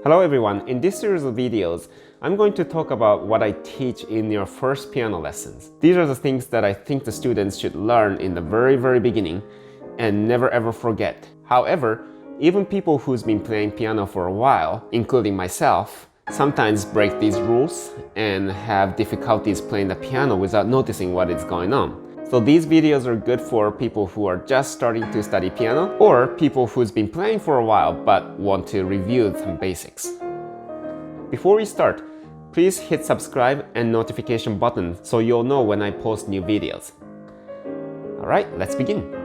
Hello everyone, in this series of videos, I'm going to talk about what I teach in your first piano lessons. These are the things that I think the students should learn in the very beginning and never ever forget. However, even people who's been playing piano for a while, including myself, sometimes break these rules and have difficulties playing the piano without noticing what is going on. So these videos are good for people who are just starting to study piano or people who's been playing for a while but want to review some basics. Before we start, please hit subscribe and notification button so you'll know when I post new videos. Alright, let's begin.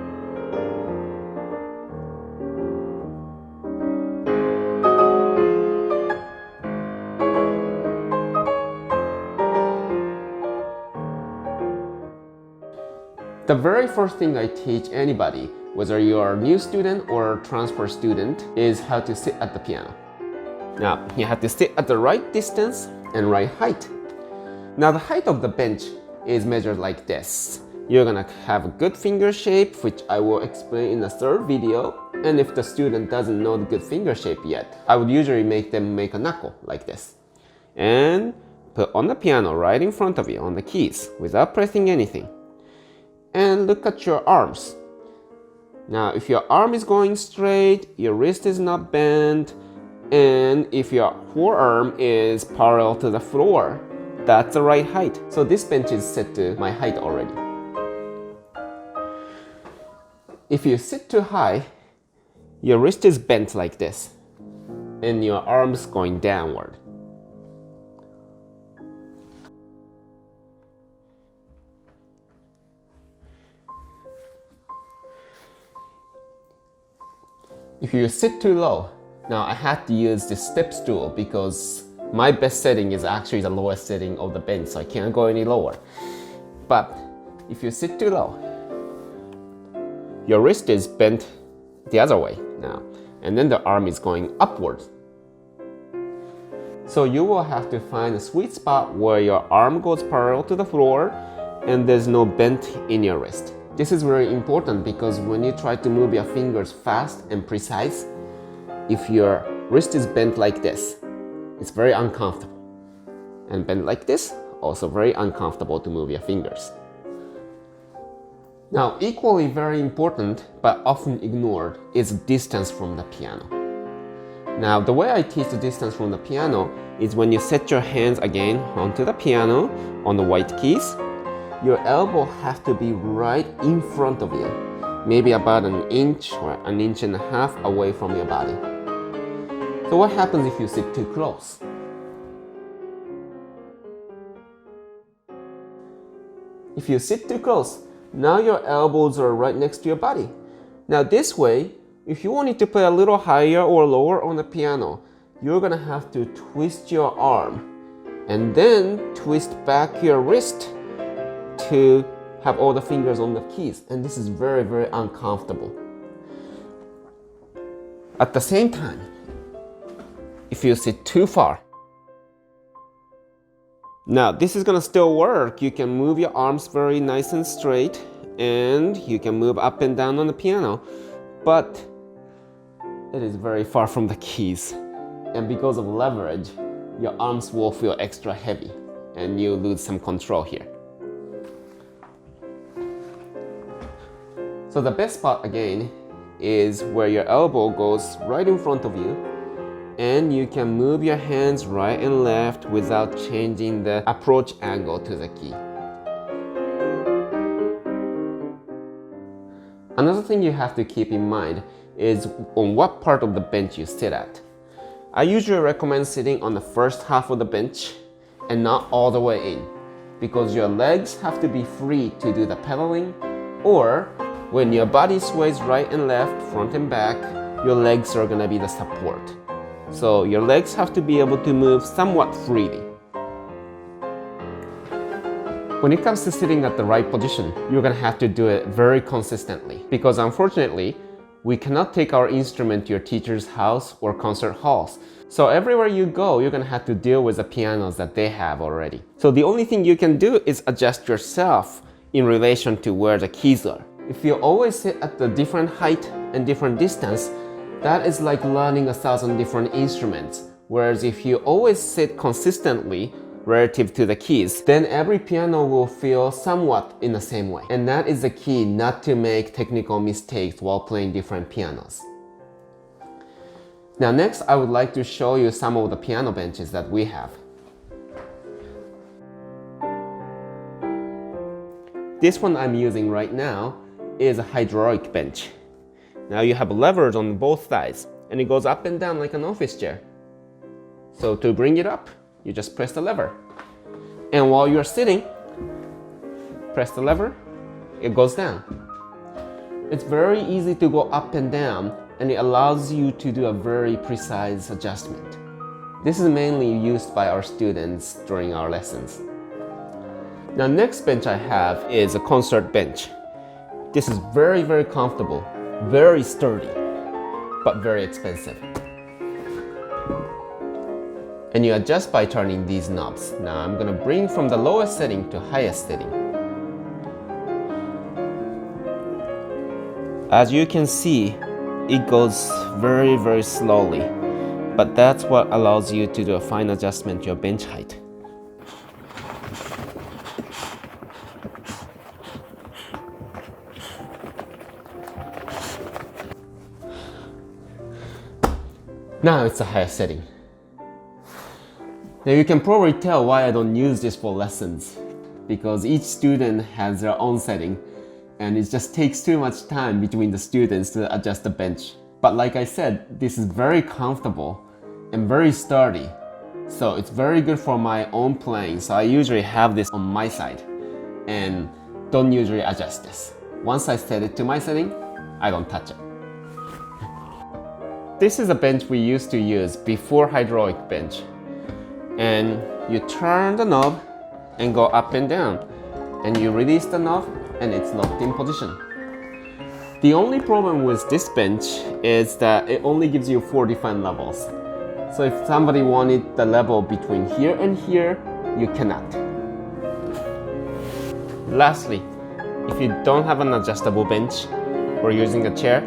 The very first thing I teach anybody, whether you're a new student or a transfer student, is how to sit at the piano. Now, you have to sit at the right distance and right height. Now, the height of the bench is measured like this. You're gonna have a good finger shape, which I will explain in the third video. And if the student doesn't know the good finger shape yet, I would usually make them make a knuckle like this. And put on the piano right in front of you on the keys without pressing anything. And look at your arms. Now, if your arm is going straight, your wrist is not bent, and if your forearm is parallel to the floor, that's the right height. So this bench is set to my height already. If you sit too high, your wrist is bent like this, and your arm's going downward. If you sit too low, now I had to use this step stool because my best setting is actually the lowest setting of the bench, so I can't go any lower. But if you sit too low, your wrist is bent the other way now, and then the arm is going upwards. So you will have to find a sweet spot where your arm goes parallel to the floor and there's no bend in your wrist. This is very important because when you try to move your fingers fast and precise, if your wrist is bent like this, it's very uncomfortable. And bent like this, also very uncomfortable to move your fingers. Now, equally very important, but often ignored, is distance from the piano. Now, the way I teach the distance from the piano is when you set your hands again onto the piano on the white keys, your elbow has to be right in front of you, maybe about an inch or an inch and a half away from your body. So what happens if you sit too close? If you sit too close, now your elbows are right next to your body. Now this way, if you wanted to play a little higher or lower on the piano, you're gonna have to twist your arm and then twist back your wrist to have all the fingers on the keys, and this is very uncomfortable. At the same time, if you sit too far, now this is gonna still work. You can move your arms very nice and straight and you can move up and down on the piano, but it is very far from the keys, and because of leverage, your arms will feel extra heavy and you lose some control here. So the best spot again is where your elbow goes right in front of you and you can move your hands right and left without changing the approach angle to the key. Another thing you have to keep in mind is on what part of the bench you sit at. I usually recommend sitting on the first half of the bench and not all the way in, because your legs have to be free to do the pedaling, or when your body sways right and left, front and back, your legs are gonna be the support. So your legs have to be able to move somewhat freely. When it comes to sitting at the right position, you're gonna have to do it very consistently, because unfortunately, we cannot take our instrument to your teacher's house or concert halls. So everywhere you go, you're gonna have to deal with the pianos that they have already. So the only thing you can do is adjust yourself in relation to where the keys are. If you always sit at the different height and different distance, that is like learning 1,000 different instruments Whereas if you always sit consistently relative to the keys, then every piano will feel somewhat in the same way. And that is the key, not to make technical mistakes while playing different pianos. Now next, I would like to show you some of the piano benches that we have. This one I'm using right now is a hydraulic bench. Now you have levers on both sides, and it goes up and down like an office chair. So to bring it up, you just press the lever. And while you're sitting, press the lever, it goes down. It's very easy to go up and down, and it allows you to do a very precise adjustment. This is mainly used by our students during our lessons. Now, next bench I have is a concert bench. This is very, very comfortable, very sturdy, but very expensive. And you adjust by turning these knobs. Now I'm gonna bring from the lowest setting to highest setting. As you can see, it goes very, very slowly, but that's what allows you to do a fine adjustment to your bench height. Now it's the highest setting. Now you can probably tell why I don't use this for lessons, because each student has their own setting and it just takes too much time between the students to adjust the bench. But like I said, this is very comfortable and very sturdy, so it's very good for my own playing. So I usually have this on my side and don't usually adjust this. Once I set it to my setting, I don't touch it. This is a bench we used to use before hydraulic bench. And you turn the knob and go up and down, and you release the knob and it's locked in position. The only problem with this bench is that it only gives you 4 different levels. So if somebody wanted the level between here and here, you cannot. Lastly, if you don't have an adjustable bench or using a chair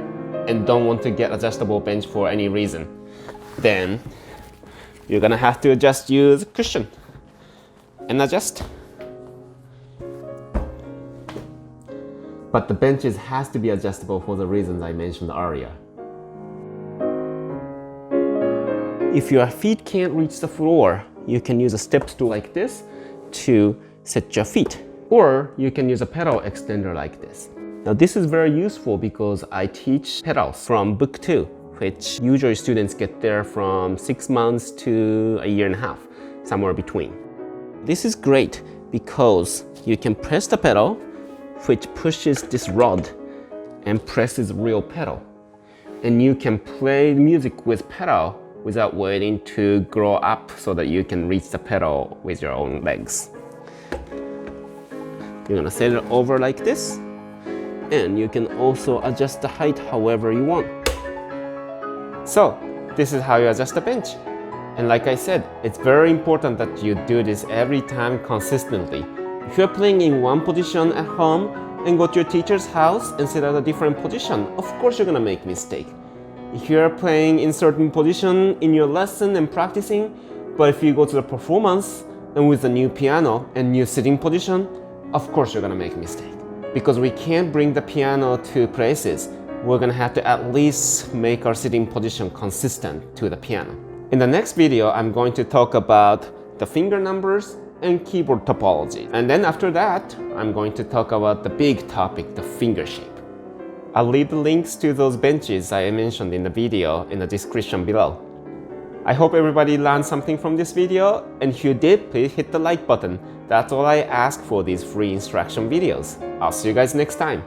and don't want to get adjustable bench for any reason, then you're gonna have to just use a cushion and adjust. But the benches has to be adjustable for the reasons I mentioned earlier. If your feet can't reach the floor, you can use a step stool like this to set your feet. Or you can use a pedal extender like this. Now this is very useful because I teach pedals from book 2, which usually students get there from 6 months to a year and a half, somewhere between. This is great because you can press the pedal, which pushes this rod and presses real pedal. And you can play music with pedal without waiting to grow up so that you can reach the pedal with your own legs. You're gonna set it over like this, and you can also adjust the height however you want. So, this is how you adjust the bench. And like I said, it's very important that you do this every time consistently. If you're playing in one position at home and go to your teacher's house and sit at a different position, of course you're gonna make mistake. If you're playing in certain position in your lesson and practicing, but if you go to the performance and with a new piano and new sitting position, of course you're gonna make mistake. Because we can't bring the piano to places, we're gonna have to at least make our sitting position consistent to the piano. In the next video, I'm going to talk about the finger numbers and keyboard topology. And then after that, I'm going to talk about the big topic, the finger shape. I'll leave the links to those benches I mentioned in the video in the description below. I hope everybody learned something from this video, and if you did, please hit the like button. That's all I ask for these free instruction videos. I'll see you guys next time.